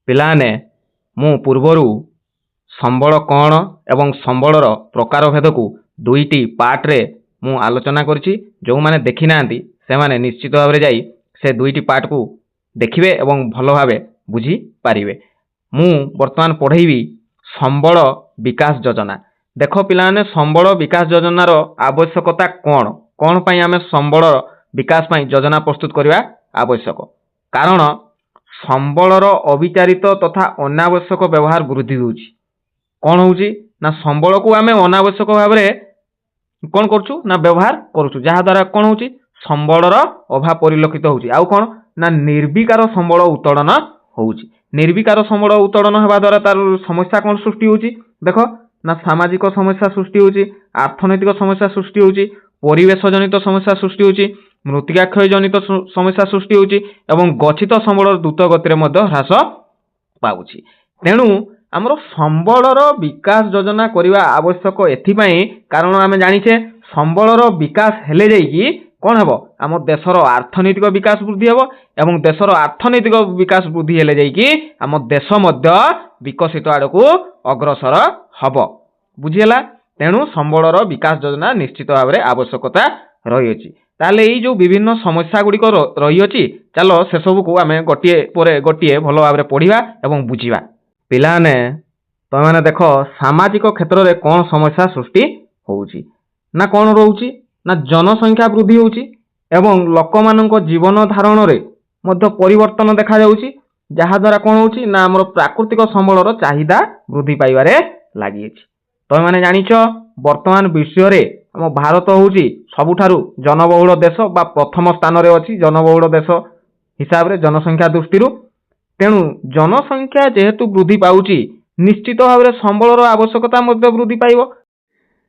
ପିଲାମାନେ ମୁଁ ପୂର୍ବରୁ ସମ୍ବଳ କ'ଣ ଏବଂ ସମ୍ବଳର ପ୍ରକାରଭେଦକୁ ଦୁଇଟି ପାର୍ଟରେ ମୁଁ ଆଲୋଚନା କରିଛି। ଯେଉଁମାନେ ଦେଖିନାହାନ୍ତି ସେମାନେ ନିଶ୍ଚିତ ଭାବରେ ଯାଇ ସେ ଦୁଇଟି ପାର୍ଟକୁ ଦେଖିବେ ଏବଂ ଭଲ ଭାବେ ବୁଝିପାରିବେ। ମୁଁ ବର୍ତ୍ତମାନ ପଢ଼େଇବି ସମ୍ବଳ ବିକାଶ ଯୋଜନା। ଦେଖ ପିଲାମାନେ, ସମ୍ବଳ ବିକାଶ ଯୋଜନାର ଆବଶ୍ୟକତା କ'ଣ? କ'ଣ ପାଇଁ ଆମେ ସମ୍ବଳ ବିକାଶ ପାଇଁ ଯୋଜନା ପ୍ରସ୍ତୁତ କରିବା ଆବଶ୍ୟକ? କାରଣ ସମ୍ବଳର ଅବିଚାରିତ ତଥା ଅନାବଶ୍ୟକ ବ୍ୟବହାର ବୃଦ୍ଧି ହେଉଛି। କ'ଣ ହେଉଛି ନା ସମ୍ବଳକୁ ଆମେ ଅନାବଶ୍ୟକ ଭାବରେ କ'ଣ କରୁଛୁ ନା ବ୍ୟବହାର କରୁଛୁ, ଯାହାଦ୍ୱାରା କ'ଣ ହେଉଛି ସମ୍ବଳର ଅଭାବ ପରିଲକ୍ଷିତ ହେଉଛି। ଆଉ କ'ଣ ନା ନିର୍ବିକାର ସମ୍ବଳ ଉତ୍ତୋଳନ ହେଉଛି। ନିର୍ବିକାର ସମ୍ବଳ ଉତ୍ତୋଳନ ହେବା ଦ୍ୱାରା ତାର ସମସ୍ୟା କ'ଣ ସୃଷ୍ଟି ହେଉଛି? ଦେଖ ନା ସାମାଜିକ ସମସ୍ୟା ସୃଷ୍ଟି ହେଉଛି, ଅର୍ଥନୈତିକ ସମସ୍ୟା ସୃଷ୍ଟି ହେଉଛି, ପରିବେଶ ଜନିତ ସମସ୍ୟା ସୃଷ୍ଟି ହେଉଛି, ମୃତ୍ତିକାକ୍ଷୟ ଜନିତ ସମସ୍ୟା ସୃଷ୍ଟି ହେଉଛି ଏବଂ ଗଚ୍ଛିତ ସମ୍ବଳର ଦ୍ରୁତ ଗତିରେ ମଧ୍ୟ ହ୍ରାସ ପାଉଛି। ତେଣୁ ଆମର ସମ୍ବଳର ବିକାଶ ଯୋଜନା କରିବା ଆବଶ୍ୟକ ଏଥିପାଇଁ କାରଣ ଆମେ ଜାଣିଛେ ସମ୍ବଳର ବିକାଶ ହେଲେ ଯାଇକି କ'ଣ ହେବ, ଆମ ଦେଶର ଅର୍ଥନୈତିକ ବିକାଶ ବୃଦ୍ଧି ହେବ ଏବଂ ଦେଶର ଅର୍ଥନୈତିକ ବିକାଶ ବୃଦ୍ଧି ହେଲେ ଯାଇକି ଆମ ଦେଶ ମଧ୍ୟ ବିକଶିତ ଆଡ଼କୁ ଅଗ୍ରସର ହେବ। ବୁଝିହେଲା? ତେଣୁ ସମ୍ବଳର ବିକାଶ ଯୋଜନା ନିଶ୍ଚିତ ଭାବରେ ଆବଶ୍ୟକତା ରହିଅଛି। ତାହେଲେ ଏଇ ଯେଉଁ ବିଭିନ୍ନ ସମସ୍ୟା ଗୁଡ଼ିକ ରହିଅଛି, ଚାଲ ସେସବୁକୁ ଆମେ ଗୋଟିଏ ପରେ ଗୋଟିଏ ଭଲ ଭାବରେ ପଢ଼ିବା ଏବଂ ବୁଝିବା। ପିଲାମାନେ ତମେମାନେ ଦେଖ ସାମାଜିକ କ୍ଷେତ୍ରରେ କ'ଣ ସମସ୍ୟା ସୃଷ୍ଟି ହେଉଛି ନା କ'ଣ ରହୁଛି ନା ଜନସଂଖ୍ୟା ବୃଦ୍ଧି ହେଉଛି ଏବଂ ଲୋକମାନଙ୍କ ଜୀବନ ଧାରଣରେ ମଧ୍ୟ ପରିବର୍ତ୍ତନ ଦେଖାଯାଉଛି, ଯାହାଦ୍ୱାରା କ'ଣ ହେଉଛି ନା ଆମର ପ୍ରାକୃତିକ ସମ୍ବଳର ଚାହିଦା ବୃଦ୍ଧି ପାଇବାରେ ଲାଗିଛି। ତମେମାନେ ଜାଣିଛ ବର୍ତ୍ତମାନ ବିଶ୍ୱରେ ଆମ ଭାରତ ହେଉଛି ସବୁଠାରୁ ଜନବହୁଳ ଦେଶ ବା ପ୍ରଥମ ସ୍ଥାନରେ ଅଛି ଜନବହୁଳ ଦେଶ ହିସାବରେ ଜନସଂଖ୍ୟା ଦୃଷ୍ଟିରୁ। ତେଣୁ ଜନସଂଖ୍ୟା ଯେହେତୁ ବୃଦ୍ଧି ପାଉଛି ନିଶ୍ଚିତ ଭାବରେ ସମ୍ବଳର ଆବଶ୍ୟକତା ମଧ୍ୟ ବୃଦ୍ଧି ପାଇବ।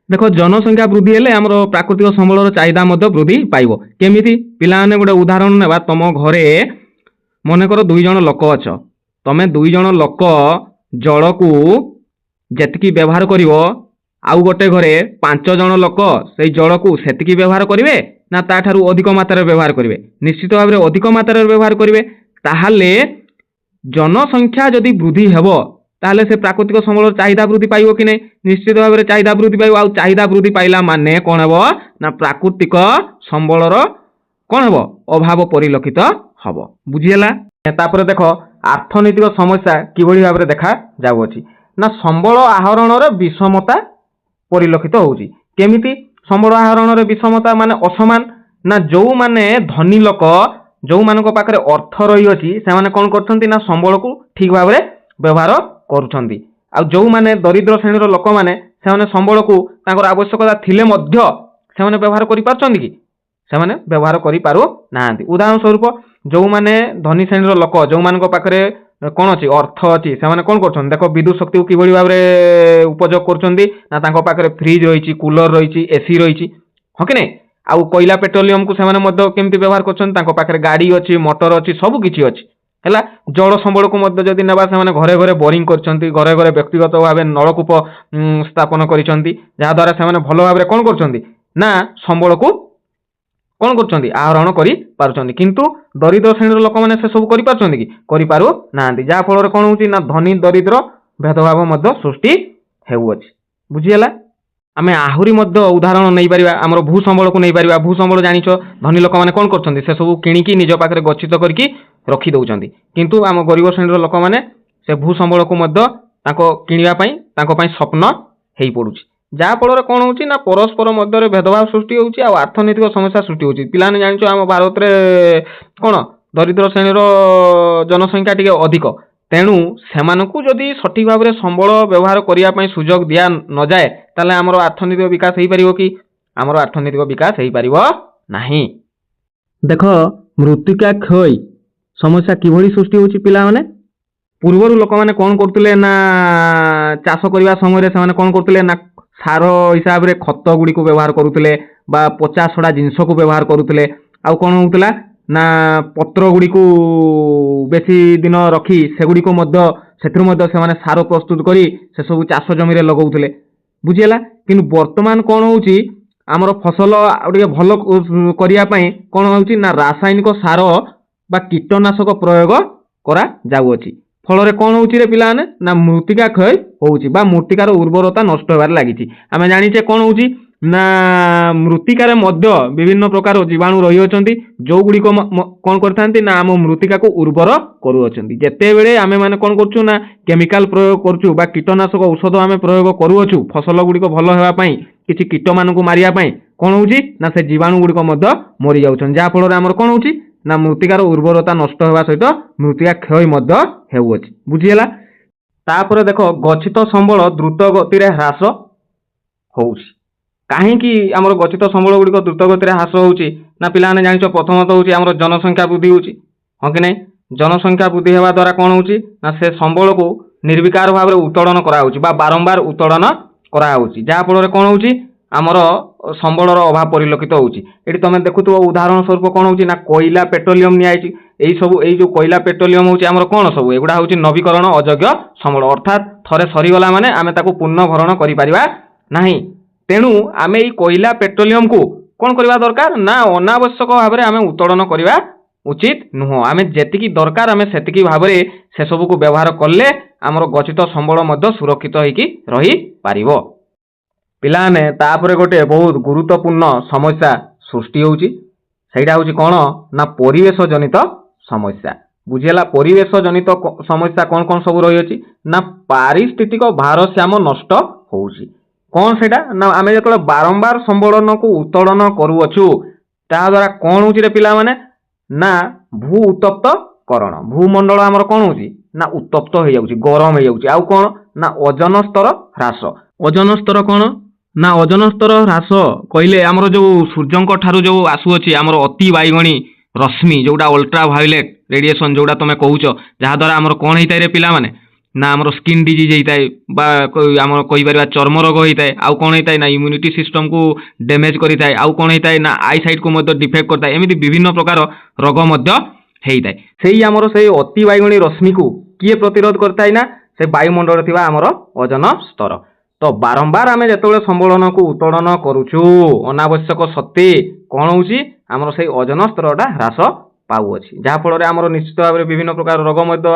ଦେଖ ଜନସଂଖ୍ୟା ବୃଦ୍ଧି ହେଲେ ଆମର ପ୍ରାକୃତିକ ସମ୍ବଳର ଚାହିଦା ମଧ୍ୟ ବୃଦ୍ଧି ପାଇବ। କେମିତି? ପିଲାମାନେ ଗୋଟେ ଉଦାହରଣ ନେବା। ତମ ଘରେ ମନେକର 2 ଜଣ ଲୋକ ଅଛ। ତମେ 2 ଜଣ ଲୋକ ଜଳକୁ ଯେତିକି ବ୍ୟବହାର କରିବ, ଆଉ ଗୋଟେ ଘରେ 5 ଜଣ ଲୋକ ସେଇ ଜଳକୁ ସେତିକି ବ୍ୟବହାର କରିବେ ନା ତାଠାରୁ ଅଧିକ ମାତ୍ରାରେ ବ୍ୟବହାର କରିବେ? ନିଶ୍ଚିତ ଭାବରେ ଅଧିକ ମାତ୍ରାରେ ବ୍ୟବହାର କରିବେ। ତାହେଲେ ଜନସଂଖ୍ୟା ଯଦି ବୃଦ୍ଧି ହେବ ତାହେଲେ ସେ ପ୍ରାକୃତିକ ସମ୍ବଳର ଚାହିଦା ବୃଦ୍ଧି ପାଇବ କି ନାହିଁ? ନିଶ୍ଚିତ ଭାବରେ ଚାହିଦା ବୃଦ୍ଧି ପାଇବ। ଆଉ ଚାହିଦା ବୃଦ୍ଧି ପାଇଲା ମାନେ କ'ଣ ହେବ ନା ପ୍ରାକୃତିକ ସମ୍ବଳର କ'ଣ ହେବ ଅଭାବ ପରିଲକ୍ଷିତ ହେବ। ବୁଝିହେଲା? ତାପରେ ଦେଖ ଅର୍ଥନୈତିକ ସମସ୍ୟା କିଭଳି ଭାବରେ ଦେଖାଯାଉଅଛି ନା ସମ୍ବଳ ଆହରଣର ବିଷମତା ପରିଲକ୍ଷିତ ହେଉଛି। କେମିତି ସମ୍ବଳ ଆହରଣରେ ବିଷମତା ମାନେ ଅସମାନ ନା ଯେଉଁମାନେ ଧନୀ ଲୋକ ଯେଉଁମାନଙ୍କ ପାଖରେ ଅର୍ଥ ରହିଅଛି ସେମାନେ କ'ଣ କରୁଛନ୍ତି ନା ସମ୍ବଳକୁ ଠିକ୍ ଭାବରେ ବ୍ୟବହାର କରୁଛନ୍ତି। ଆଉ ଯେଉଁମାନେ ଦରିଦ୍ର ଶ୍ରେଣୀର ଲୋକମାନେ ସେମାନେ ସମ୍ବଳକୁ ତାଙ୍କର ଆବଶ୍ୟକତା ଥିଲେ ମଧ୍ୟ ସେମାନେ ବ୍ୟବହାର କରିପାରୁଛନ୍ତି କି? ସେମାନେ ବ୍ୟବହାର କରିପାରୁନାହାନ୍ତି। ଉଦାହରଣ ସ୍ୱରୂପ ଯେଉଁମାନେ ଧନୀ ଶ୍ରେଣୀର ଲୋକ ଯେଉଁମାନଙ୍କ ପାଖରେ କ'ଣ ଅଛି ଅର୍ଥ ଅଛି ସେମାନେ କ'ଣ କରୁଛନ୍ତି? ଦେଖ ବିଦ୍ୟୁତ ଶକ୍ତିକୁ କିଭଳି ଭାବରେ ଉପଯୋଗ କରୁଛନ୍ତି ନା ତାଙ୍କ ପାଖରେ ଫ୍ରିଜ୍ ରହିଛି, କୁଲର ରହିଛି, ଏସି ରହିଛି, ହଁ କି ନାହିଁ? ଆଉ କୋଇଲା ପେଟ୍ରୋଲିୟମକୁ ସେମାନେ ମଧ୍ୟ କେମିତି ବ୍ୟବହାର କରୁଛନ୍ତି? ତାଙ୍କ ପାଖରେ ଗାଡ଼ି ଅଛି, ମୋଟର ଅଛି, ସବୁ କିଛି ଅଛି। ହେଲା, ଜଳ ସମ୍ବଳକୁ ମଧ୍ୟ ଯଦି ନେବା ସେମାନେ ଘରେ ଘରେ ବୋରିଂ କରିଛନ୍ତି, ଘରେ ଘରେ ବ୍ୟକ୍ତିଗତ ଭାବେ ନଳକୂପ ସ୍ଥାପନ କରିଛନ୍ତି, ଯାହାଦ୍ୱାରା ସେମାନେ ଭଲ ଭାବରେ କ'ଣ କରୁଛନ୍ତି ନା ସମ୍ବଳକୁ କ'ଣ କରୁଛନ୍ତି ଆହରଣ କରିପାରୁଛନ୍ତି। କିନ୍ତୁ ଦରିଦ୍ର ଶ୍ରେଣୀର ଲୋକମାନେ ସେସବୁ କରିପାରୁଛନ୍ତି କି? କରିପାରୁନାହାନ୍ତି। ଯାହାଫଳରେ କ'ଣ ହେଉଛି ନା ଧନୀ ଦରିଦ୍ର ଭେଦଭାବ ମଧ୍ୟ ସୃଷ୍ଟି ହେଉଅଛି। ବୁଝିହେଲା? ଆମେ ଆହୁରି ମଧ୍ୟ ଉଦାହରଣ ନେଇପାରିବା, ଆମର ଭୂ ସମ୍ବଳକୁ ନେଇପାରିବା। ଭୂ ସମ୍ବଳ ଜାଣିଛ ଧନୀ ଲୋକମାନେ କ'ଣ କରୁଛନ୍ତି ସେସବୁ କିଣିକି ନିଜ ପାଖରେ ଗଚ୍ଛିତ କରିକି ରଖି ଦେଉଛନ୍ତି, କିନ୍ତୁ ଆମ ଗରିବ ଶ୍ରେଣୀର ଲୋକମାନେ ସେ ଭୂ ସମ୍ବଳକୁ ମଧ୍ୟ ତାଙ୍କ କିଣିବା ପାଇଁ ତାଙ୍କ ପାଇଁ ସ୍ୱପ୍ନ ହେଇପଡ଼ୁଛି। ଯାହାଫଳରେ କ'ଣ ହେଉଛି ନା ପରସ୍ପର ମଧ୍ୟରେ ଭେଦଭାବ ସୃଷ୍ଟି ହେଉଛି ଆଉ ଅର୍ଥନୈତିକ ସମସ୍ୟା ସୃଷ୍ଟି ହେଉଛି। ପିଲାମାନେ ଜାଣିଛ ଆମ ଭାରତରେ କ'ଣ ଦରିଦ୍ର ଶ୍ରେଣୀର ଜନସଂଖ୍ୟା ଟିକେ ଅଧିକ, ତେଣୁ ସେମାନଙ୍କୁ ଯଦି ସଠିକ୍ ଭାବରେ ସମ୍ବଳ ବ୍ୟବହାର କରିବା ପାଇଁ ସୁଯୋଗ ଦିଆ ନଯାଏ ତାହେଲେ ଆମର ଅର୍ଥନୈତିକ ବିକାଶ ହେଇପାରିବ କି? ଆମର ଅର୍ଥନୈତିକ ବିକାଶ ହେଇପାରିବ ନାହିଁ। ଦେଖ ମୃତ୍ତିକା କ୍ଷୟ ସମସ୍ୟା କିଭଳି ସୃଷ୍ଟି ହେଉଛି ପିଲାମାନେ? ପୂର୍ବରୁ ଲୋକମାନେ କ'ଣ କରୁଥିଲେ ନା ଚାଷ କରିବା ସମୟରେ ସେମାନେ କ'ଣ କରୁଥିଲେ ନା ସାର ହିସାବରେ ଖତ ଗୁଡ଼ିକୁ ବ୍ୟବହାର କରୁଥିଲେ ବା ପଚା ସଢ଼ା ଜିନିଷକୁ ବ୍ୟବହାର କରୁଥିଲେ। ଆଉ କ'ଣ ହେଉଥିଲା ନା ପତ୍ର ଗୁଡ଼ିକୁ ବେଶୀ ଦିନ ରଖି ସେଗୁଡ଼ିକୁ ମଧ୍ୟ ସେଥିରୁ ମଧ୍ୟ ସେମାନେ ସାର ପ୍ରସ୍ତୁତ କରି ସେସବୁ ଚାଷ ଜମିରେ ଲଗାଉଥିଲେ। ବୁଝିହେଲା? କିନ୍ତୁ ବର୍ତ୍ତମାନ କ'ଣ ହେଉଛି ଆମର ଫସଲ ଆଉ ଟିକେ ଭଲ କରିବା ପାଇଁ କ'ଣ ହେଉଛି ନା ରାସାୟନିକ ସାର ବା କୀଟନାଶକ ପ୍ରୟୋଗ କରାଯାଉଅଛି। ଫଳରେ କ'ଣ ହେଉଛି ରେ ପିଲାମାନେ ନା ମୃତ୍ତିକା କ୍ଷୟ ହେଉଛି ବା ମୃତ୍ତିକାର ଉର୍ବରତା ନଷ୍ଟ ହେବାରେ ଲାଗିଛି। ଆମେ ଜାଣିଛେ କ'ଣ ହେଉଛି ନା ମୃତ୍ତିକାରେ ମଧ୍ୟ ବିଭିନ୍ନ ପ୍ରକାର ଜୀବାଣୁ ରହିଅଛନ୍ତି ଯେଉଁଗୁଡ଼ିକ କ'ଣ କରିଥାନ୍ତି ନା ଆମ ମୃତ୍ତିକାକୁ ଉର୍ବର କରୁଅଛନ୍ତି। ଯେତେବେଳେ ଆମେ ମାନେ କ'ଣ କରୁଛୁ ନା କେମିକାଲ ପ୍ରୟୋଗ କରୁଛୁ ବା କୀଟନାଶକ ଔଷଧ ଆମେ ପ୍ରୟୋଗ କରୁଅଛୁ ଫସଲ ଗୁଡ଼ିକ ଭଲ ହେବା ପାଇଁ, କିଛି କୀଟମାନଙ୍କୁ ମାରିବା ପାଇଁ, କ'ଣ ହେଉଛି ନା ସେ ଜୀବାଣୁ ଗୁଡ଼ିକ ମଧ୍ୟ ମରିଯାଉଛନ୍ତି। ଯାହାଫଳରେ ଆମର କ'ଣ ହେଉଛି ନା ମୃତ୍ତିକାର ଉର୍ବରତା ନଷ୍ଟ ହେବା ସହିତ ମୃତ୍ତିକା କ୍ଷୟ ମଧ୍ୟ ହେଉଅଛି। ବୁଝିହେଲା। ତାପରେ ଦେଖ ଗଚ୍ଛିତ ସମ୍ବଳ ଦ୍ରୁତ ଗତିରେ ହ୍ରାସ ହେଉଛି। କାହିଁକି ଆମର ଗଚ୍ଛିତ ସମ୍ବଳ ଗୁଡ଼ିକ ଦ୍ରୁତ ଗତିରେ ହ୍ରାସ ହେଉଛି ନା ପିଲାମାନେ ଜାଣିଛ ପ୍ରଥମତଃ ହେଉଛି ଆମର ଜନସଂଖ୍ୟା ବୃଦ୍ଧି ହେଉଛି, ହଁ କି ନାହିଁ? ଜନସଂଖ୍ୟା ବୃଦ୍ଧି ହେବା ଦ୍ୱାରା କ'ଣ ହେଉଛି ନା ସେ ସମ୍ବଳକୁ ନିର୍ବିକାର ଭାବରେ ଉତ୍ତୋଳନ କରାହେଉଛି ବା ବାରମ୍ବାର ଉତ୍ତୋଳନ କରାହେଉଛି। ଯାହାଫଳରେ କ'ଣ ହେଉଛି ଆମର ସମ୍ବଳର ଅଭାବ ପରିଲକ୍ଷିତ ହେଉଛି। ଏଠି ତୁମେ ଦେଖୁଥିବ ଉଦାହରଣ ସ୍ୱରୂପ କ'ଣ ହେଉଛି ନା କୋଇଲା ପେଟ୍ରୋଲିୟମ ନିଆଯାଇଛି। ଏଇ ଯେଉଁ କୋଇଲା ପେଟ୍ରୋଲିୟମ ହେଉଛି ଆମର କ'ଣ ସବୁ ଏଗୁଡ଼ା ହେଉଛି ନବୀକରଣ ଅଯୋଗ୍ୟ ସମ୍ବଳ, ଅର୍ଥାତ୍ ଥରେ ସରିଗଲା ମାନେ ଆମେ ତାକୁ ପୁନଃଭରଣ କରିପାରିବା ନାହିଁ। ତେଣୁ ଆମେ ଏଇ କୋଇଲା ପେଟ୍ରୋଲିୟମକୁ କ'ଣ କରିବା ଦରକାର ନା ଅନାବଶ୍ୟକ ଭାବରେ ଆମେ ଉତ୍ତୋଳନ କରିବା ଉଚିତ ନୁହଁ। ଆମେ ଯେତିକି ଦରକାର ଆମେ ସେତିକି ଭାବରେ ସେସବୁକୁ ବ୍ୟବହାର କଲେ ଆମର ଗଚ୍ଛିତ ସମ୍ବଳ ମଧ୍ୟ ସୁରକ୍ଷିତ ହେଇକି ରହିପାରିବ। ପିଲାମାନେ ତାପରେ ଗୋଟେ ବହୁତ ଗୁରୁତ୍ୱପୂର୍ଣ୍ଣ ସମସ୍ୟା ସୃଷ୍ଟି ହେଉଛି, ସେଇଟା ହେଉଛି କ'ଣ ନା ପରିବେଶ ଜନିତ ସମସ୍ୟା। ବୁଝିହେଲା। ପରିବେଶ ଜନିତ ସମସ୍ୟା କ'ଣ କ'ଣ ସବୁ ରହିଅଛି ନା ପାରିସ୍ଥିତିକ ଭାରସାମ୍ୟ ନଷ୍ଟ ହେଉଛି। କ'ଣ ସେଇଟା ନା ଆମେ ଯେତେବେଳେ ବାରମ୍ବାର ସମ୍ବଳନକୁ ଉତ୍ତୋଳନ କରୁଅଛୁ ତାହାଦ୍ୱାରା କ'ଣ ହେଉଛି ରେ ପିଲାମାନେ ନା ଭୂ ଉତ୍ତପ୍ତକରଣ। ଭୂମଣ୍ଡଳ ଆମର କ'ଣ ହେଉଛି ନା ଉତ୍ତପ୍ତ ହେଇଯାଉଛି, ଗରମ ହେଇଯାଉଛି। ଆଉ କ'ଣ ନା ଓଜନ ସ୍ତର ହ୍ରାସ। ଓଜନ ସ୍ତର କ'ଣ ନା ଓଜନ ସ୍ତର ହ୍ରାସ କହିଲେ ଆମର ଯେଉଁ ସୂର୍ଯ୍ୟଙ୍କ ଠାରୁ ଯେଉଁ ଆସୁଅଛି ଆମର ଅତି ବାଇଗଣୀ ରଶ୍ମି ଯେଉଁଟା ଅଲ୍ଟ୍ରା ଭାয়োଲେଟ୍ ରେଡ଼ିଏସନ୍ ଯେଉଁଟା ତୁମେ କହୁଛ, ଯାହାଦ୍ୱାରା ଆମର କ'ଣ ହେଇଥାଏ ରେ ପିଲାମାନେ ନା ଆମର ସ୍କିନ୍ ଡିଜିଜ୍ ହେଇଥାଏ ବା ଆମର କହିପାରିବା ଚର୍ମ ରୋଗ ହେଇଥାଏ। ଆଉ କ'ଣ ହେଇଥାଏ ନା ଇମ୍ୟୁନିଟି ସିଷ୍ଟମକୁ ଡ୍ୟାମେଜ୍ କରିଥାଏ। ଆଉ କ'ଣ ହେଇଥାଏ ନା ଆଇ ସାଇଟ୍କୁ ମଧ୍ୟ ଡିଫେକ୍ଟ କରିଥାଏ। ଏମିତି ବିଭିନ୍ନ ପ୍ରକାର ରୋଗ ମଧ୍ୟ ହେଇଥାଏ। ସେଇ ଆମର ସେଇ ଅତି ବାଇଗଣୀ ରଶ୍ମିକୁ କିଏ ପ୍ରତିରୋଧ କରିଥାଏ ନା ସେ ବାୟୁମଣ୍ଡଳରେ ଥିବା ଆମର ଓଜନ ସ୍ତର। ତ ବାରମ୍ବାର ଆମେ ଯେତେବେଳେ ସମ୍ବଳନକୁ ଉତ୍ତୋଳନ କରୁଛୁ ଅନାବଶ୍ୟକ ସତ୍ତ୍ୱେ କ'ଣ ହେଉଛି ଆମର ସେଇ ଓଜନ ସ୍ତରଟା ହ୍ରାସ ପାଉଅଛି, ଯାହାଫଳରେ ଆମର ନିଶ୍ଚିତ ଭାବରେ ବିଭିନ୍ନ ପ୍ରକାର ରୋଗ ମଧ୍ୟ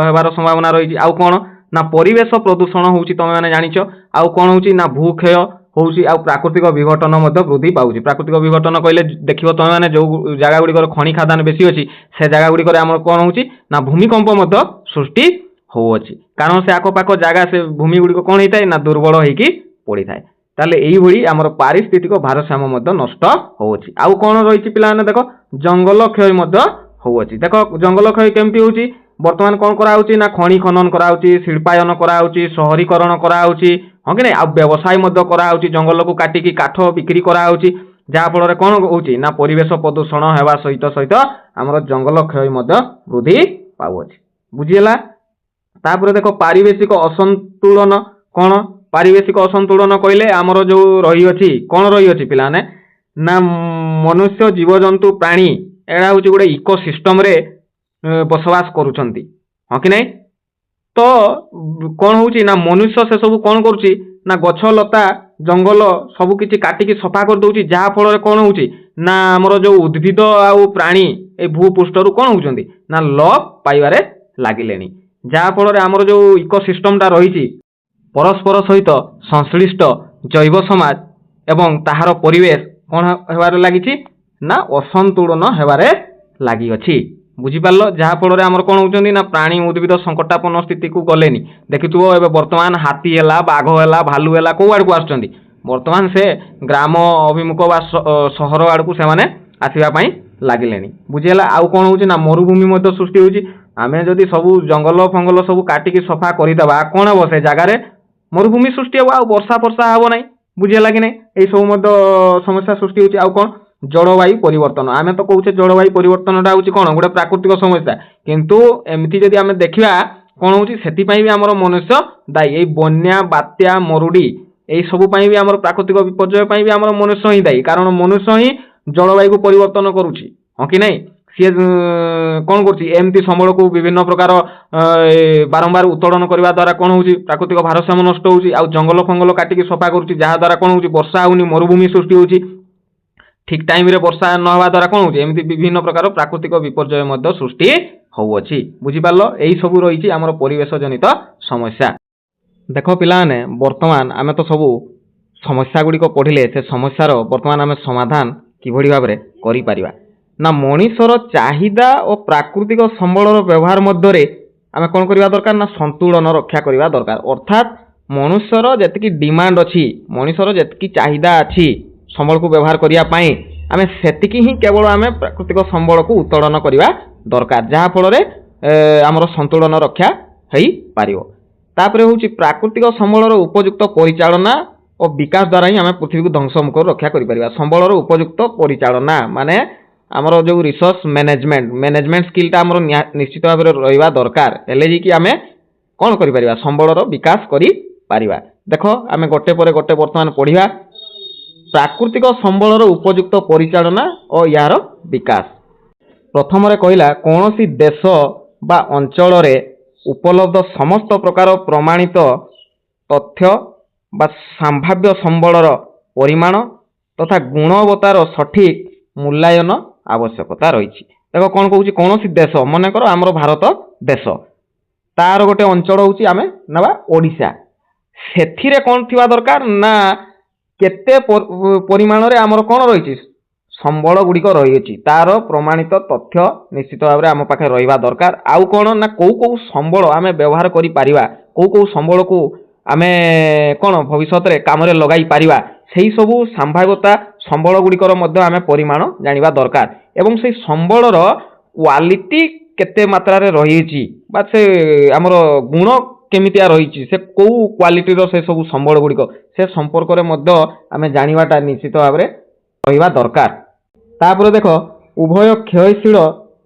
ହେବାର ସମ୍ଭାବନା ରହିଛି। ଆଉ କ'ଣ ନା ପରିବେଶ ପ୍ରଦୂଷଣ ହେଉଛି, ତୁମେ ମାନେ ଜାଣିଛ। ଆଉ କ'ଣ ହେଉଛି ନା ଭୂକ୍ଷୟ ହେଉଛି, ଆଉ ପ୍ରାକୃତିକ ବିଘଟନ ମଧ୍ୟ ବୃଦ୍ଧି ପାଉଛି। ପ୍ରାକୃତିକ ବିଘଟନ କହିଲେ ଦେଖିବ ତୁମେ ମାନେ ଯେଉଁ ଜାଗା ଗୁଡ଼ିକର ଖଣି ଖାଦାନ ବେଶୀ ଅଛି ସେ ଜାଗା ଗୁଡ଼ିକରେ ଆମର କ'ଣ ହେଉଛି ନା ଭୂମିକମ୍ପ ମଧ୍ୟ ସୃଷ୍ଟି ହେଉଅଛି, କାରଣ ସେ ଆଖପାଖ ଜାଗା ସେ ଭୂମି ଗୁଡ଼ିକ କ'ଣ ହେଇଥାଏ ନା ଦୁର୍ବଳ ହେଇକି ପଡ଼ିଥାଏ। ତାହେଲେ ଏଇଭଳି ଆମର ପାରିସ୍ଥିତିକ ଭାରସାମ୍ୟ ମଧ୍ୟ ନଷ୍ଟ ହେଉଛି। ଆଉ କ'ଣ ରହିଛି ପିଲାମାନେ ଦେଖ ଜଙ୍ଗଲ କ୍ଷୟ ମଧ୍ୟ ହେଉଅଛି। ଦେଖ ଜଙ୍ଗଲ କ୍ଷୟ କେମିତି ହେଉଛି ବର୍ତ୍ତମାନ କ'ଣ କରାହେଉଛି ନା ଖଣି ଖନନ କରାହେଉଛି, ଶିଳ୍ପାୟନ କରାହେଉଛି, ସହରୀକରଣ କରାହେଉଛି, ହଁ କି ନାହିଁ? ଆଉ ବ୍ୟବସାୟ ମଧ୍ୟ କରାହେଉଛି, ଜଙ୍ଗଲକୁ କାଟିକି କାଠ ବିକ୍ରି କରାହେଉଛି, ଯାହାଫଳରେ କ'ଣ ହେଉଛି ନା ପରିବେଶ ପ୍ରଦୂଷଣ ହେବା ସହିତ ସହିତ ଆମର ଜଙ୍ଗଲ କ୍ଷୟ ମଧ୍ୟ ବୃଦ୍ଧି ପାଉଅଛି। ବୁଝିହେଲା। ତାପରେ ଦେଖ ପାରିବେଶିକ ଅସନ୍ତୁଳନ କ'ଣ? ପାରିବେଶିକ ଅସନ୍ତୁଳନ କହିଲେ ଆମର ଯେଉଁ ରହିଅଛି କ'ଣ ରହିଅଛି ପିଲାମାନେ ନା ମନୁଷ୍ୟ ଜୀବଜନ୍ତୁ ପ୍ରାଣୀ ଏଇଟା ହେଉଛି ଗୋଟେ ଇକୋସିଷ୍ଟମରେ ବସବାସ କରୁଛନ୍ତି, ହଁ କି ନାହିଁ? ତ କ'ଣ ହେଉଛି ନା ମନୁଷ୍ୟ ସେସବୁ କ'ଣ କରୁଛି ନା ଗଛ ଲତା ଜଙ୍ଗଲ ସବୁ କିଛି କାଟିକି ସଫା କରିଦେଉଛି, ଯାହାଫଳରେ କ'ଣ ହେଉଛି ନା ଆମର ଯେଉଁ ଉଦ୍ଭିଦ ଆଉ ପ୍ରାଣୀ ଏ ଭୂପୃଷ୍ଠରୁ କ'ଣ ହେଉଛନ୍ତି ନା ଲୋପ ପାଇବାରେ ଲାଗିଲେଣି। ଯାହାଫଳରେ ଆମର ଯେଉଁ ଇକୋସିଷ୍ଟମଟା ରହିଛି ପରସ୍ପର ସହିତ ସଂଶ୍ଳିଷ୍ଟ ଜୈବ ସମାଜ ଏବଂ ତାହାର ପରିବେଶ କ'ଣ ହେବାରେ ଲାଗିଛି ନା ଅସନ୍ତୁଳନ ହେବାରେ ଲାଗିଅଛି। ବୁଝିପାରିଲ। ଯାହାଫଳରେ ଆମର କ'ଣ ହେଉଛନ୍ତି ନା ପ୍ରାଣୀ ଉଦ୍ଭିଦ ସଙ୍କଟାପନ୍ନ ସ୍ଥିତିକୁ ଗଲେନି। ଦେଖିଥିବ ଏବେ ବର୍ତ୍ତମାନ ହାତୀ ହେଲା, ବାଘ ହେଲା, ଭାଲୁ ହେଲା କେଉଁ ଆଡ଼କୁ ଆସୁଛନ୍ତି ବର୍ତ୍ତମାନ ସେ ଗ୍ରାମ ଅଭିମୁଖ ବା ସହର ଆଡ଼କୁ ସେମାନେ ଆସିବା ପାଇଁ ଲାଗିଲେଣି। ବୁଝିହେଲା। ଆଉ କ'ଣ ହେଉଛି ନା ମରୁଭୂମି ମଧ୍ୟ ସୃଷ୍ଟି ହେଉଛି। ଆମେ ଯଦି ସବୁ ଜଙ୍ଗଲ ଫଙ୍ଗଲ ସବୁ କାଟିକି ସଫା କରିଦେବା କ'ଣ ହେବ ସେ ଜାଗାରେ ମରୁଭୂମି ସୃଷ୍ଟି ହେବ, ଆଉ ବର୍ଷା ଫର୍ଷା ହେବ ନାହିଁ। ବୁଝିହେଲା କି ନାହିଁ? ଏଇସବୁ ମଧ୍ୟ ସମସ୍ୟା ସୃଷ୍ଟି ହେଉଛି। ଆଉ କ'ଣ ଜଳବାୟୁ ପରିବର୍ତ୍ତନ, ଆମେ ତ କହୁଛେ ଜଳବାୟୁ ପରିବର୍ତ୍ତନଟା ହେଉଛି କ'ଣ ଗୋଟେ ପ୍ରାକୃତିକ ସମସ୍ୟା, କିନ୍ତୁ ଏମିତି ଯଦି ଆମେ ଦେଖିବା କ'ଣ ହେଉଛି ସେଥିପାଇଁ ବି ଆମର ମନୁଷ୍ୟ ଦାୟୀ। ଏଇ ବନ୍ୟା ବାତ୍ୟା ମରୁଡ଼ି ଏଇସବୁ ପାଇଁ ବି ଆମର ପ୍ରାକୃତିକ ବିପର୍ଯ୍ୟୟ ପାଇଁ ବି ଆମର ମନୁଷ୍ୟ ହିଁ ଦାୟୀ, କାରଣ ମନୁଷ୍ୟ ହିଁ ଜଳବାୟୁକୁ ପରିବର୍ତ୍ତନ କରୁଛି, ହଁ କି ନାହିଁ? ସିଏ କ'ଣ କରୁଛି ଏମିତି ସମ୍ବଳକୁ ବିଭିନ୍ନ ପ୍ରକାର ବାରମ୍ବାର ଉତ୍ତୋଳନ କରିବା ଦ୍ୱାରା କ'ଣ ହେଉଛି ପ୍ରାକୃତିକ ଭାରସାମ୍ୟ ନଷ୍ଟ ହେଉଛି, ଆଉ ଜଙ୍ଗଲ ଫଙ୍ଗଲ କାଟିକି ସଫା କରୁଛି, ଯାହାଦ୍ୱାରା କ'ଣ ହେଉଛି ବର୍ଷା ହେଉନି, ମରୁଭୂମି ସୃଷ୍ଟି ହେଉଛି। ठीक टाइम रे वर्षा न हवा द्वारा कौन होची एमती विभिन्न प्रकार प्राकृतिक विपर्यय मध्य सृष्टि होउछि बुझी पारलो एई सब रहिछि हमर परिवेश जनित समस्या। देखो पिलाने वर्तमान आमे तो सब समस्या गुडी को पढिले से समस्यार वर्तमान आमे समाधान किभଳି भाबरे करि परिबा ना मनीषर चाहिदा और प्राकृतिक संबलर व्यवहार मध्यरे आमे कोन करिवा दरकार ना संतुलन रक्षा करिवा दरकार अर्थात मनुष्यर जेतिकी डिमांड अछि मनीषर जेतिकी चाहिदा अछि संबल को व्यवहार करिया पई आमे सेतिकी ही केवल आमे प्राकृतिक संबल को उत्तोलन करिवा दरकार जहा फल रे हमर संतुलन रक्षा हेई पारिबो। तापरे होची प्राकृतिक संबलर उपयुक्त परिचालना और विकास द्वारा ही आमे पृथ्वी को ध्वंस मुख रक्षा करि परिबा। संबलर उपयुक्त परिचालना माने आमर जो रिसोर्स मैनेजमेंट स्किलटा आमर निश्चित भाव रहिबा दरकार हेले जी कि आमे कोन करि परिबा संबलर विकास करि परिबा। देखो आमे गोटे परे गोटे वर्तमान पढिबा प्राकृतिक संबलर उपयुक्त परिचालना और यार विकास। प्रथम कहला कौन सी देश बा अंचल रे उपलब्ध समस्त प्रकार प्रमाणित तथ्य बा संभाव्य संबलर परिमाण तथा गुणवत्तार सठिक मूल्यांकन आवश्यकता रही। देखो कौन कहूँ कौन सी देश मन कर आमर भारत देश तार गोटे अंचल होची आमे नवा ओडिशा सेथिरे कौन थिबा दरकार ना केते परिमाण रे आमर कौन रही संबल गुड़िक रही तार प्रमाणित तथ्य निश्चित भाव में आम पाखे रहा दरकार। आउ कौन ना कौ कौ संबल आम व्यवहार करि परिबा कौ कौ संबल को आमे कौन भविष्य रे काम रे लगाई परिबा सेही सबु संभाव्यता संबल गुड़िकर मध्य आमे परिमाण जानिबा दरकार एवं से संबलर क्वालिटी केते मात्रा रे रही बा से आमर गुण केमितिया रही से कौ क्वालिटी रो से सब संबल गुड़िक से संपर्क रे मध्य आमे जानिबाटा निश्चित भाव में रहिबा दरकार। तापर देखो उभय क्षयशील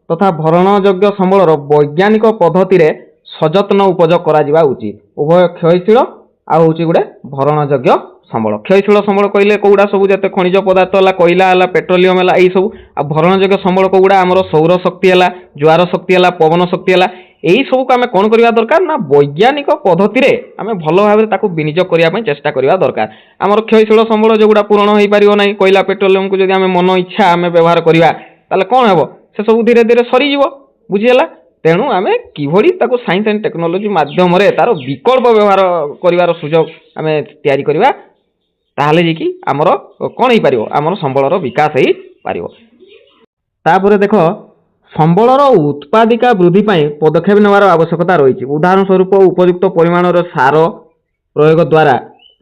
तथा भरणयोग्य संबलर वैज्ञानिक पद्धति रे सजतन उपयोग करा जिबा उचित। उभय क्षयशील आ होची गुडे भरणयोग्य संबल क्षयशील संबल कहले कोउडा सब जते खनिज पदार्थ हला कोयला हला पेट्रोलियम हला एई सब आ भरणयोग्य संबल कोउडा हमर सौर शक्ति हला ज्वार शक्ति हला पवन शक्ति हला एई सब को आमे कोन करिवा दरकार ना वैज्ञानिक पद्धति रे आमे भलो भाबरे ताकू विनियोग करिया पई चेष्टा करिवा दरकार। हमर क्षयशील संबल जोगुडा पूर्ण होई परियो नै कोयला पेट्रोलियम को जदि आमे मन इच्छा आमे व्यवहार करिवा ताले कोन हेबो से सब धीरे धीरे सरी जिवो बुझियला। तेणु आमे किभଳି ताकू साइंस एंड टेक्नोलॉजी माध्यम रे तार विकल्प व्यवहार करिवार सुयोग आमे तयारी करिवा ताहले जे कि हमर कोन हेई परियो हमर संबलर विकास हेई परियो। तापरे देखो संबलर उत्पादिका वृद्धि पाई पदक्षेप नेवार आवश्यकता रही। उदाहरण स्वरूप उपयुक्त परिमाणर सार प्रयोग द्वारा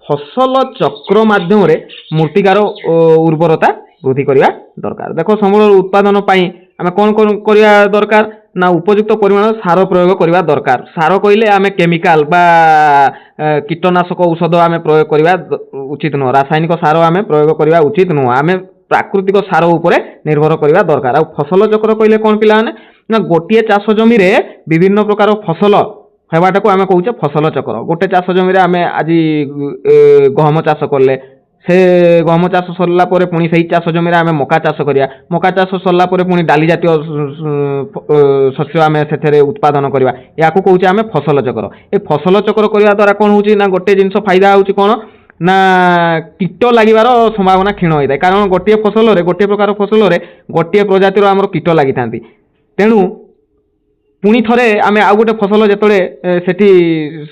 फसल चक्र माध्यम रे मूर्तिकार उर्वरता वृद्धि करिया दरकार। देखो संबलर उत्पादन पाई आमे कोन करिया दरकार ना उपयुक्त परिमाण सार प्रयोग करिवा दरकार। सार कहले आमे केमिकल बा कीटनाशक औषध आमे प्रयोग करिवा उचित न रासायनिक सार आमे प्रयोग करिवा उचित न आमे प्राकृतिक सार उपरे निर्भर करिवा दरकार। आ फसल चक्र कहले कोन पिला माने ना गोटिए चाष जमी रे विभिन्न प्रकार फसल हेबाटा को आमे कहूचे फसल चक्र। गोटे चाष जमी रे आमे आजि गहम चाष करले से गहम चाष सरला परे पुणी सेही चाष जमी रे आमे मका चाष करिया मका चाष सरला परे पुणी डाली जातीय शस्य आमे सेथरे उत्पादन करिवा याकू कहूचे आमे फसल चक्र। ए फसल चक्र करिवा द्वारा कोन होची ना गोटे जिंस फायदा होची कोन ना कीट लागिबार संभावना क्षीण होता है कारण गोटे फसल रे गोटे प्रकार फसल रे गोटे प्रजातिर आमर कीट लागि थांती। तेणु पुणी थरे आमे आ गोटे फसल जेतले सेठी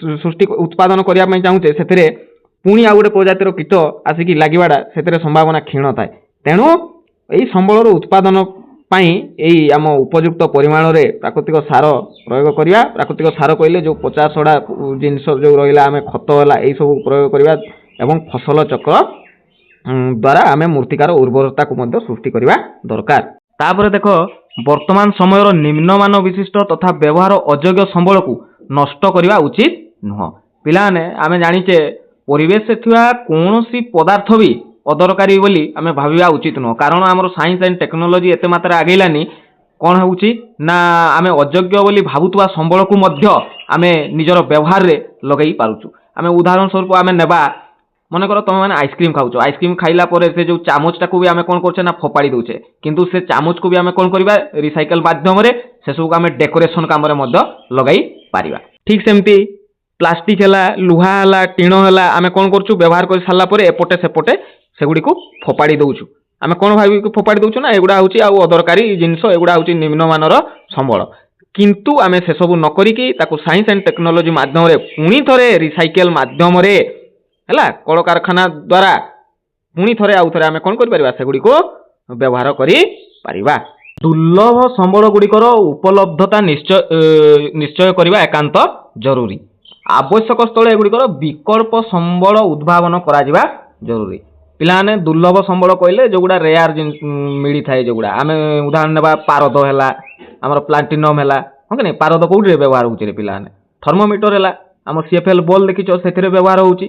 सृष्टि उत्पादन करिया पई चाहूचे सेथिरे पुणी आ गोटे प्रजातिर कीट आसिकी लागिबाडा सेथिरे संभावना क्षीण थाए। तेणु एई संबलर उत्पादन पाई एई आम उपयुक्त परिमाण रे प्राकृतिक सार प्रयोग करिया। प्राकृतिक सार कहले जो 50 जिनस जो रहिला आमे खत होला एई सब प्रयोग करिया एवं फसल चक्र द्वारा आमे मूर्तिकार उर्वरता को मध्य सृष्टि करिवा दरकार। तापर देखो वर्तमान समयर निम्नमान विशिष्ट तथा व्यवहार अयोग्य संबल को नष्ट करिवा उचित नुह। पिलाने आमे जानिचे परिवेश से थिवा कोनोसी पदार्थ भी अदरकारी बोली आमे भाबिवा उचित नुह कारण हमर साइंस एंड टेक्नोलॉजी एते मात्रा आगैलानी कौन होउची ना आमे अयोग्य बोली भाबुतवा संबल को मध्य आमे निजर व्यवहार रे लगै पारुछु। आमे उदाहरण स्वरूप आमे नेबा मन कर तुम मैंने आइसक्रीम खाऊ आइसक्रीम खाइला पर से जो चामचटा को भी आमे कोन करछे ना फोपाड़ी दउछे किंतु से चामच को भी आमे कोन करबा रिसाइकल माध्यम रे से सब आमे डेकोरेशन काम रे मध्य लगाई पारिबा। ठीक सेमती प्लास्टिक हला लुहा हला टीण हला आमे कोन करछु व्यवहार कर सारला पर एपटे सेपटे सेगुडी को फोपाड़ी दउछु आमे कौन भाबी फोपाड़ी दउछु ना एगुडा होची आ अदरकारी जिनिस एगुडा होची निम्नमानर संबल किंतु आमे से सब न करिकी ताको साइंस एंड टेक्नोलॉजी माध्यम रे पुणी थरे रिसाइकेल माध्यम रे हला कल कारखाना द्वारा पुणी थरे आउ थरे आमे कोन करि परिबा सेगुडी को व्यवहार करि परिबा। दुर्लभ संबल गुड़िकर उपलब्धता निश्चय करने एकांत जरूरी। आवश्यक स्थल एगुड़िकर विकल्प संबल उद्भावन करा जरूरी। पिलाने दुर्लभ संबल कहले जोगुड़ा रेयर मिली थाए जोगुड़ा आमे उदाहरण नेबा पारद हैला हमर प्लाटिनम हैला हो कि नहीं पारद कोउठी व्यवहार होउची रे पिलाने थर्मोमीटर हैला हमर सीएफएल बॉल देखिचो सेथिरे व्यवहार होउची।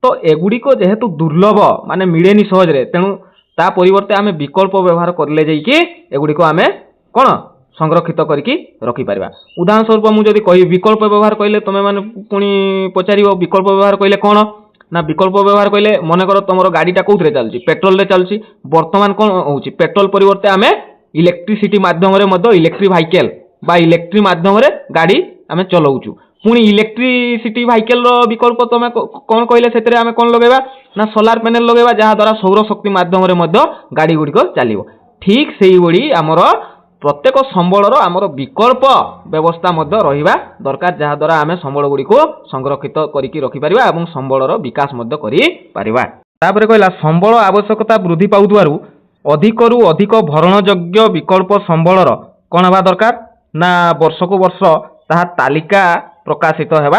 तो एगुड़िको जेहेतु दुर्लभ माने मिलेनी सहज रे तेणु ता परिवर्ते आमे विकल्प व्यवहार करले जाइकी एगुड़िको आमे कोन संरक्षित करके रखी परिबा। उदाहरण स्वरूप मु जदि कहि विकल्प व्यवहार कहले तमे माने पुणी पचारिबो विकल्प व्यवहार कहले कोन ना विकल्प व्यवहार कहले मने करो तमरो गाड़ीटा कोउथरे चलची पेट्रोल रे चलची वर्तमान कोन होउची पेट्रोल परिवर्ते आमे इलेक्ट्रिसिटी माध्यम रे मध्य इलेक्ट्रिक व्हीकल बा इलेक्ट्रिक माध्यम रे गाड़ी आमे चलाउचु पुणी इलेक्ट्रिसिटी व्हीकल रो विकल्प तमे कोन कहले सेतरे आमे कोन लगेबा ना सोलार पैनल लगेबा जहा द्वारा सौर शक्ति माध्यम रे मध्य गाड़ी गुड़िक चलिबो। ठीक सेही बड़ी आमर प्रत्येक संबलर आमर विकल्प व्यवस्था मध्य रहिबा दरकार जहा द्वारा आमे संबल गुड़िक संरक्षित करिकि रखि परिबा एवं संबलर विकास मध्य करि परिबा। तापरे कहला संबल आवश्यकता वृद्धि पाउथवारु अधिकरु अधिक भरणयोग्य विकल्प संबलर कोन हबा दरकार ना वर्षको वर्ष ताहा तालिका प्रकाशित हेबा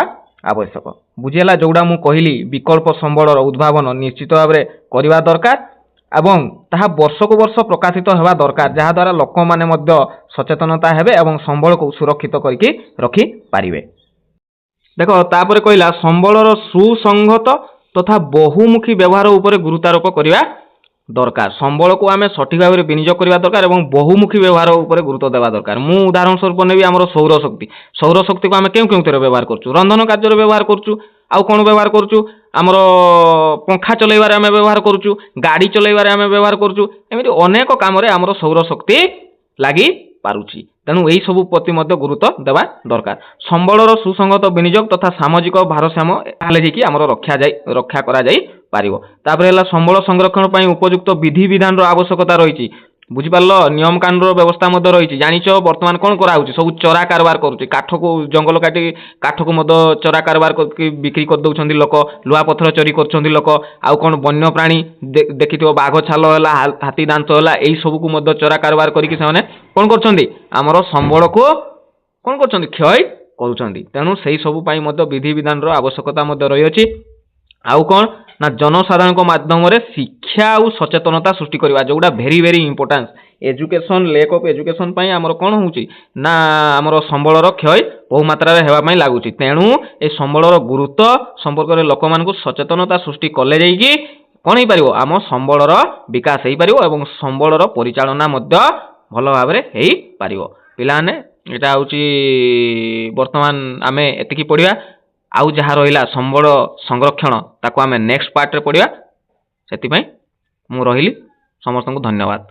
आवश्यक। बुझिला जोड़ा मु कहली विकल्प संबलर उद्भावन निश्चित भाव में करवा दरकार एवं ताहा वर्ष को वर्ष प्रकाशित हेबा दरकार जहा द्वारा लोक माने मध्य सचेतनता हेबे एवं संबल को सुरक्षित करके रखि पारिबे। देखो तापरे कहला संबलर सुसंगत तथा बहुमुखी व्यवहार उपरे गुरुत्वारोप करवा दरकार। संबल को आमे सठिक भाव में विनियोग करवा दरकार एवं बहुमुखी व्यवहार उपरे गुरुत्व देवा दरकार। मु उदाहरण स्वरूप नेबी आमर सौर शक्ति को आमे केउ केउ तरह व्यवहार करछु रंधन कार्य व्यवहार करछु आउ कोन व्यवहार करछु आमर पंखा चलैबारे आमे व्यवहार करछु गाड़ी चलैबारे आमे व्यवहार करछु एमिति अनेक काम रे आमर सौर शक्ति लागि पारुछि। तेणु यही सब प्रति मध्य गुरुत्व देवा दरकार। संबलर सुसंगत विनियोग तथा सामाजिक भारसाम्य हेले जे कि आमर रक्षा करा जाई पारिबो। तापरे हला संबल संरक्षण पई उपयुक्त विधि विधान रो आवश्यकता रहिछि बुझी पारलो नियम कानून रो व्यवस्था मध्य रहिछि। जानिचो वर्तमान कोन करा होछि सब चोरा कारबार करूछि काठ को जंगल काटी काठ को मध्य चोरा कारबार करके बिक्री कर दउछन्ती लोक लुहा पत्थर चोरी करछन्ती लोक आउ कोन वन्य प्राणी देखिथिबो बाघ छाल होला हाथी दांत होला एई सब को मध्य चोरा कारबार करिकि से माने कोन करछन्ती आमर संबल को कोन करछन्ती क्षय करूछन्ती। तेणु सेही सब पई मध्य विधि विधान रो आवश्यकता मध्य रहि अछि। आउ कोन ना जनसाधारण माध्यम रे शिक्षा और सचेतनता सृष्टि करवा जोड़ा very very importance education lack of education पई हमर कोन होउची ना हमर संबलर क्षय बहु मात्रा रे हेबा पई लागुची। तेणु ए संबलर गुरुत्व संपर्क रे लोक मान को सचेतनता सृष्टि कले जाईकी कोन हे परिबो आम संबलर विकास हे परिबो एवं संबलर परिचालना मध्य भल भाव रे हे परिबो। पिलाने एटा होउची वर्तमान आमे एतिकी पढिया आउ जहाँ रहिला संबल संरक्षण ताको आमे नेक्स्ट पार्ट रे पढ़िया। सेति पई मु रहिली समस्त को धन्यवाद।